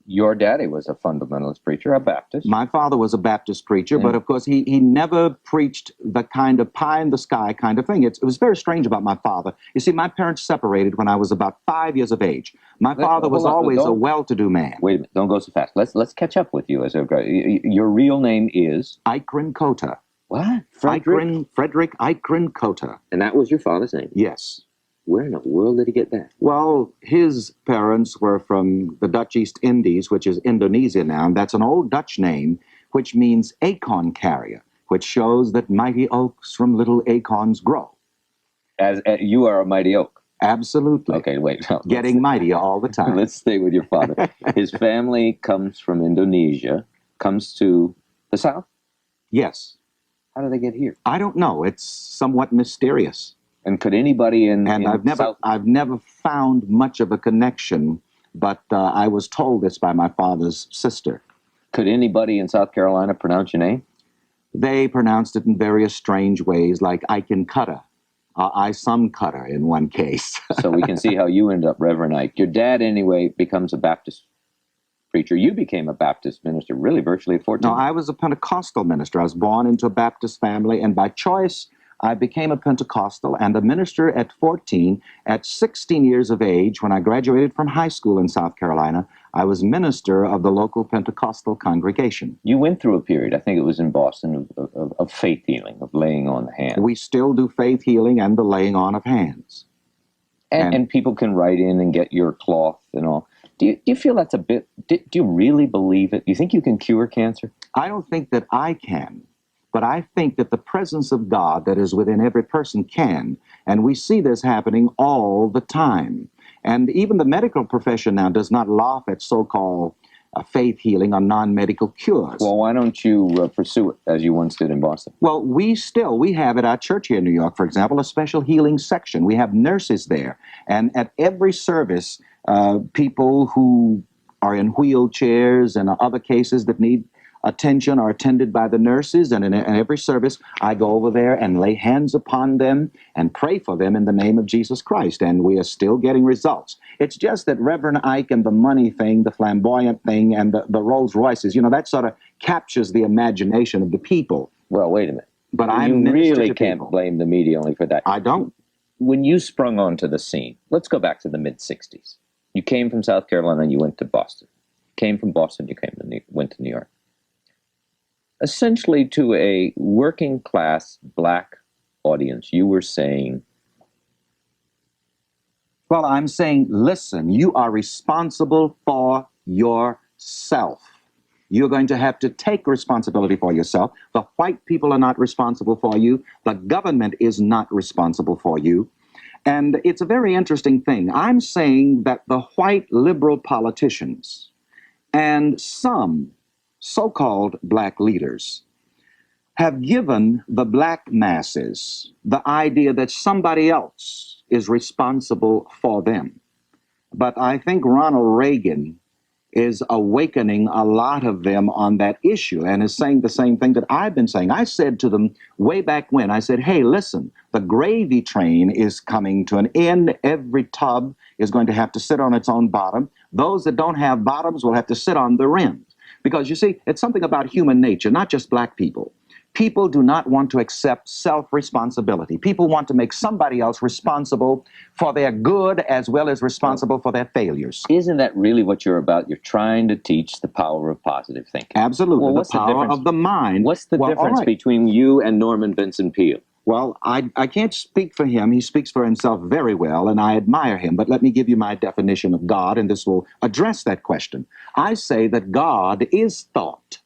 Your daddy was a fundamentalist preacher, a Baptist. My father was a Baptist preacher, but of course he never preached the kind of pie in the sky kind of thing. It was very strange about my father. You see, my parents separated when I was about 5 years of age. My father was always a well-to-do man. Wait a minute, don't go so fast. Let's catch up with you. Your real name is? Ikrin Kota. What? Frederick Ikrin Kota. And that was your father's name? Yes. Where in the world did he get that? Well, his parents were from the Dutch East Indies, which is Indonesia now, and that's an old Dutch name, which means acorn carrier, which shows that mighty oaks from little acorns grow. As you are a mighty oak? Absolutely. Okay, wait. No, getting mightier all the time. Let's stay with your father. His family comes from Indonesia, comes to the South? Yes. How do they get here? I don't know. It's somewhat mysterious. And could anybody I've never found much of a connection, but I was told this by my father's sister. Could anybody in South Carolina pronounce your name? They pronounced it in various strange ways, like Iken Cutter, I-some Cutter in one case. So we can see how you end up Reverend Ike. Your dad, anyway, becomes a Baptist preacher. You became a Baptist minister, really, virtually at 14. No, I was a Pentecostal minister. I was born into a Baptist family, and by choice, I became a Pentecostal and a minister at 14. At 16 years of age, when I graduated from high school in South Carolina, I was minister of the local Pentecostal congregation. You went through a period, I think it was in Boston, of faith healing, of laying on the hands. We still do faith healing and the laying on of hands. And people can write in and get your cloth and all. Do you feel that's a bit, do you really believe it? Do you think you can cure cancer? I don't think that I can. But I think that the presence of God that is within every person can, and we see this happening all the time. And even the medical profession now does not laugh at so-called faith healing or non-medical cures. Well, why don't you pursue it as you once did in Boston? Well, we have at our church here in New York, for example, a special healing section. We have nurses there. And at every service, people who are in wheelchairs and other cases that need attention are attended by the nurses, and in every service I go over there and lay hands upon them and pray for them in the name of Jesus Christ, and we are still getting results. It's just that Reverend Ike and the money thing, the flamboyant thing, and the Rolls Royces, that sort of captures the imagination of the people. Well, wait a minute. But you really can't blame the media only for that. I don't. When you sprung onto the scene, let's go back to the mid-'60s. You came from South Carolina and you went to Boston. Came from Boston, you went to New York. Essentially, to a working class black audience, you were saying, well, I'm saying, listen, you are responsible for yourself. You're going to have to take responsibility for yourself. The white people are not responsible for you. The government is not responsible for you. And it's a very interesting thing. I'm saying that the white liberal politicians and some so-called black leaders have given the black masses the idea that somebody else is responsible for them. But I think Ronald Reagan is awakening a lot of them on that issue and is saying the same thing that I've been saying. I said to them way back when, I said, hey, listen, the gravy train is coming to an end. Every tub is going to have to sit on its own bottom. Those that don't have bottoms will have to sit on the rims. Because you see, it's something about human nature, not just black people. People do not want to accept self-responsibility. People want to make somebody else responsible for their good as well as responsible for their failures. Isn't that really what you're about? You're trying to teach the power of positive thinking. Absolutely, well, the power of the mind. What's the difference between you and Norman Vincent Peale? Well, I can't speak for him. He speaks for himself very well, and I admire him. But let me give you my definition of God, and this will address that question. I say that God is thought,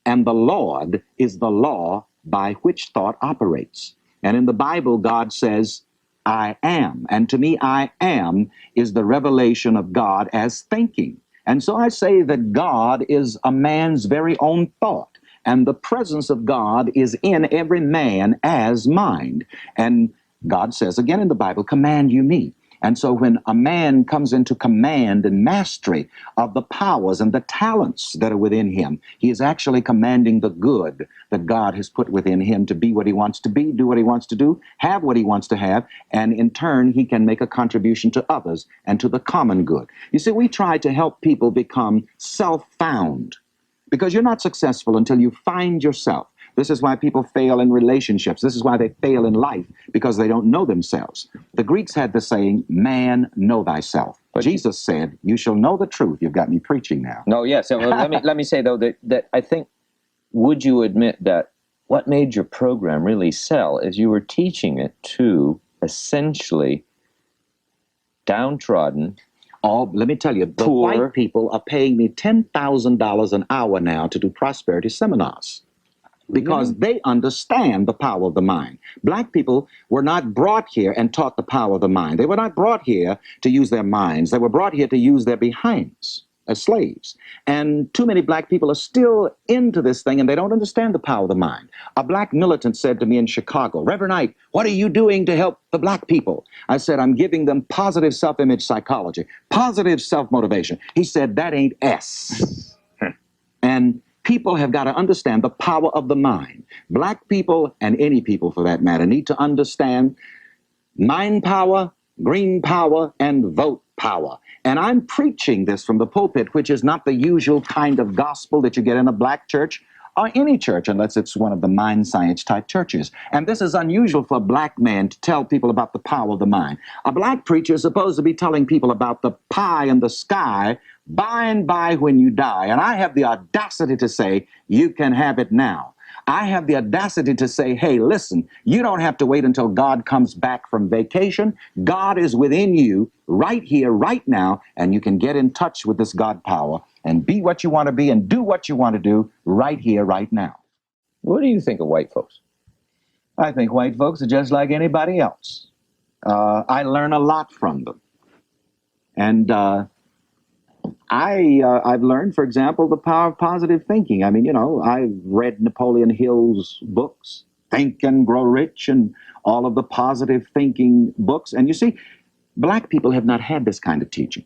and the Lord is the law by which thought operates. And in the Bible, God says, I am. And to me, I am is the revelation of God as thinking. And so I say that God is a man's very own thought. And the presence of God is in every man as mind. And God says again in the Bible, command you me. And so when a man comes into command and mastery of the powers and the talents that are within him, he is actually commanding the good that God has put within him to be what he wants to be, do what he wants to do, have what he wants to have, and in turn he can make a contribution to others and to the common good. You see, we try to help people become self-found, because you're not successful until you find yourself. This is why people fail in relationships. This is why they fail in life, because they don't know themselves. The Greeks had the saying, man, know thyself. But Jesus said, you shall know the truth. You've got me preaching now. No, yes. Well, let me say, though, that I think, would you admit that what made your program really sell is you were teaching it to essentially downtrodden, Oh, let me tell you, the poor white people are paying me $10,000 an hour now to do prosperity seminars, because they understand the power of the mind. Black people were not brought here and taught the power of the mind. They were not brought here to use their minds. They were brought here to use their behinds as slaves. And too many black people are still into this thing, and they don't understand the power of the mind. A black militant said to me in Chicago, Reverend Ike, what are you doing to help the black people? I said, I'm giving them positive self-image psychology, positive self-motivation. He said, that ain't S. And people have got to understand the power of the mind. Black people, and any people for that matter, need to understand mind power, green power, and vote power. And I'm preaching this from the pulpit, which is not the usual kind of gospel that you get in a black church or any church, unless it's one of the mind science type churches. And this is unusual for a black man to tell people about the power of the mind. A black preacher is supposed to be telling people about the pie in the sky by and by when you die. And I have the audacity to say, you can have it now. I have the audacity to say, hey, listen, you don't have to wait until God comes back from vacation. God is within you right here, right now, and you can get in touch with this God power and be what you want to be and do what you want to do right here, right now. What do you think of white folks? I think white folks are just like anybody else. I learn a lot from them. And I've learned, for example, the power of positive thinking. I mean, you know, I've read Napoleon Hill's books, Think and Grow Rich, and all of the positive thinking books. And you see, black people have not had this kind of teaching.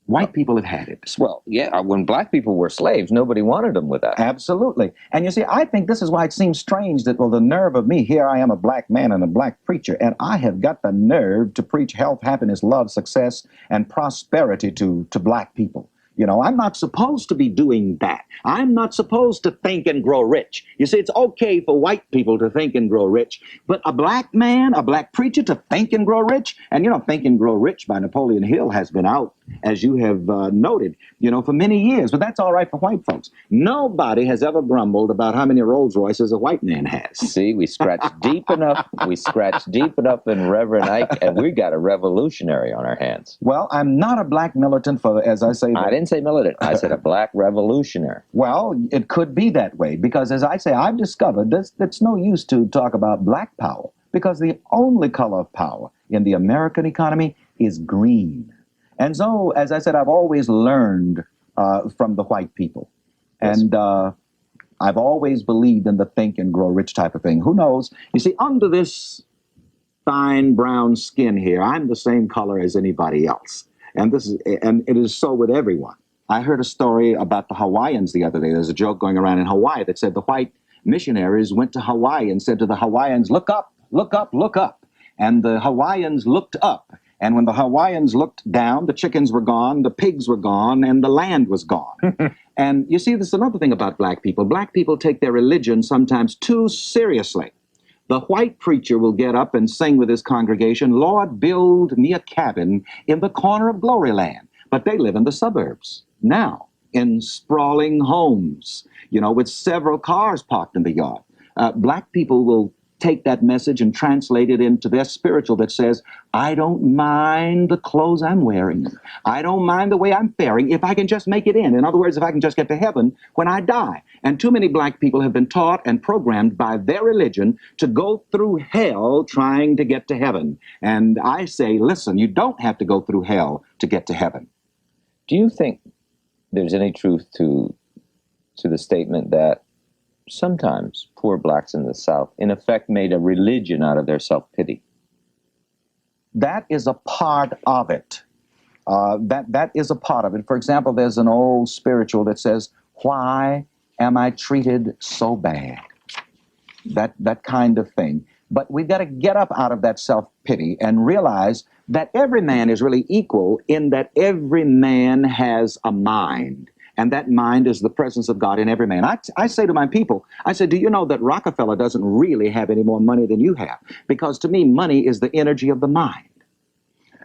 White people have had it. Well, yeah, when black people were slaves, nobody wanted them with that. Absolutely. And you see, I think this is why it seems strange that, well, the nerve of me, here I am, a black man and a black preacher, and I have got the nerve to preach health, happiness, love, success, and prosperity to black people. You know, I'm not supposed to be doing that. I'm not supposed to think and grow rich. You see, it's okay for white people to think and grow rich, but a black man, a black preacher to think and grow rich, and you know, Think and Grow Rich by Napoleon Hill has been out, as you have noted, you know, for many years, but that's all right for white folks. Nobody has ever grumbled about how many Rolls Royces a white man has. See, we scratched deep enough. We scratched deep enough in Reverend Ike, and we got a revolutionary on our hands. Well, I'm not a black militant for, as I say, I didn't say militant. I said a black revolutionary. well, it could be that way, because as I say, I've discovered that it's no use to talk about black power, because the only color of power in the American economy is green. And so, as I said, I've always learned from the white people. And I've always believed in the think and grow rich type of thing. Who knows? You see, under this fine brown skin here, I'm the same color as anybody else. And it is so with everyone. I heard a story about the Hawaiians the other day. There's a joke going around in Hawaii that said the white missionaries went to Hawaii and said to the Hawaiians, look up, look up, look up. And the Hawaiians looked up. And when the Hawaiians looked down, the chickens were gone, the pigs were gone, and the land was gone. And you see, there's another thing about black people. Black people take their religion sometimes too seriously. The white preacher will get up and sing with his congregation, Lord, build me a cabin in the corner of Glory Land. But they live in the suburbs now, in sprawling homes, you know, with several cars parked in the yard. Black people will take that message and translate it into their spiritual that says, I don't mind the clothes I'm wearing. I don't mind the way I'm faring if I can just make it in. In other words, if I can just get to heaven when I die. And too many black people have been taught and programmed by their religion to go through hell trying to get to heaven. And I say, listen, you don't have to go through hell to get to heaven. Do you think there's any truth to the statement that sometimes poor blacks in the South, in effect, made a religion out of their self-pity? that is a part of it. That is a part of it. For example, there's an old spiritual that says, "Why am I treated so bad?" That kind of thing. But we've got to get up out of that self-pity and realize that every man is really equal in that every man has a mind. And that mind is the presence of God in every man. I say to my people, I say, do you know that Rockefeller doesn't really have any more money than you have? Because to me, money is the energy of the mind.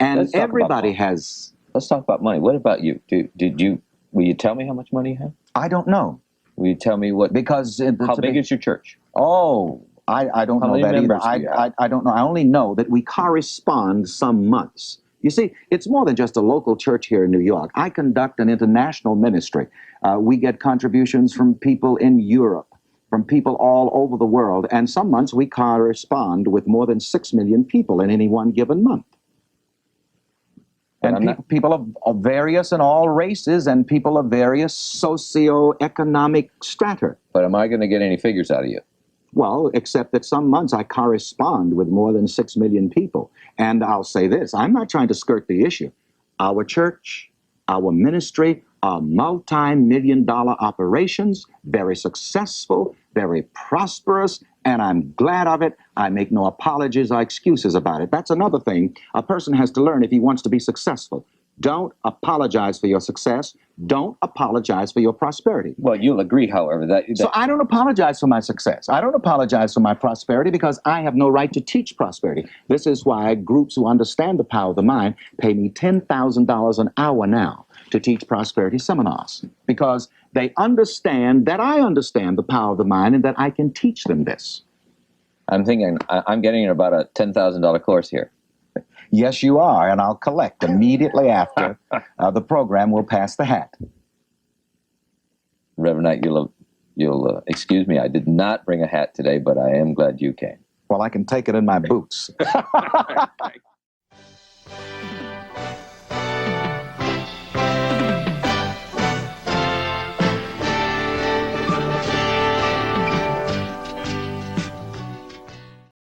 And Let's talk about everybody money. has, Let's talk about money. What about you? Will you tell me how much money you have? I don't know. Will you tell me what? Because How big is your church? Oh, I don't How know many that either. members do you have? I don't know. I only know that we correspond some months. You see, it's more than just a local church here in New York. I conduct an international ministry. We get contributions from people in Europe, from people all over the world, and some months we correspond with more than 6 million people in any one given month. But And I'm not- people of various and all races, and people of various socioeconomic strata. But am I going to get any figures out of you? Well, except that some months I correspond with more than 6 million people. And I'll say this, I'm not trying to skirt the issue. Our church, our ministry are multi-million-dollar operations, very successful, very prosperous, and I'm glad of it. I make no apologies or excuses about it. That's another thing a person has to learn if he wants to be successful. Don't apologize for your success. Don't apologize for your prosperity. Well, you'll agree, however, that So I don't apologize for my success. I don't apologize for my prosperity because I have no right to teach prosperity. This is why groups who understand the power of the mind pay me $10,000 an hour now to teach prosperity seminars, because they understand that I understand the power of the mind and that I can teach them this. I'm thinking I'm getting about a $10,000 course here. Yes, you are, and I'll collect immediately after the program. Will pass the hat. Reverend Knight, you'll excuse me. I did not bring a hat today, but I am glad you came. Well, I can take it in my boots.